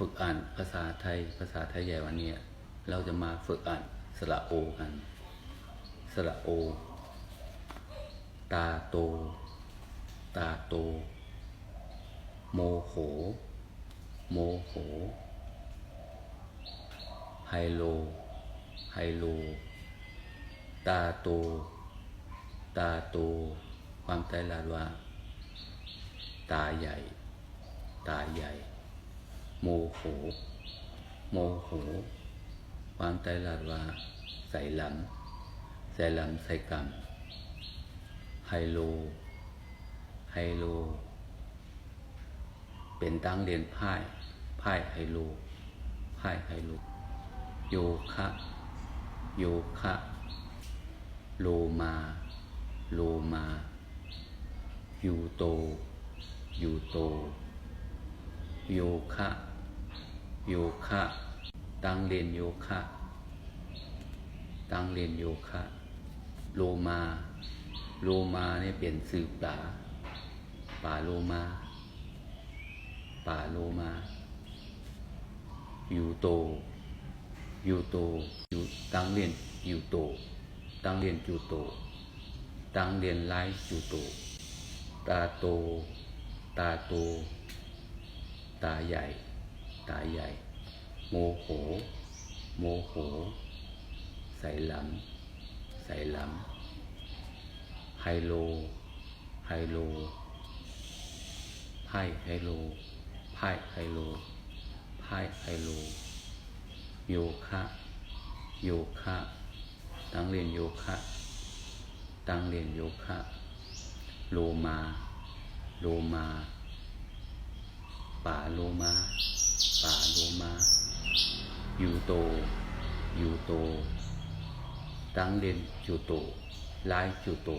ฝึกอ่านภาษาไทยใหญ่วันนี้เราจะมาฝึกอ่านสระโอกันสระโอตาโตตาโตโมโหโมโหไฮโลไฮโลตาโตตาโตความใจลาดว่าตาใหญ่ตาใหญ่โมโหโมโหความใจลาดว่าใส่หลำใส่หลำใส่กำไฮโลไฮโลเป็นตั้งเรียนไพ่ไฮโลไพ่ไฮโลโยคะโยคะโลมาโลมายูโตยูโตโยคะโยคะตั้งเรียนโยคะตั้งเรียนโยคะโลมาโลมาเนี่ยเป็นสื่อป่าโลมาป่าโลมายูโตยูโตยูตั้งเรียนยูโตตั้งเรียนจูโตตั้งเรียนไลจูโตตาโตตาโตตาใหญ่ตาใหญ่โมโหโมโหใส่หลำใส่หลำไฮโลไฮโลไพ่ไฮโลไพ่ไฮโลไพ่ไฮโลโยคะโยคะตั้งเรียนโยคะตั้งเรียนโยคะโลมาโลมาป่าโลมาป่าโลมายูโตยูโตตั้งเรียนจูโตไลจูโต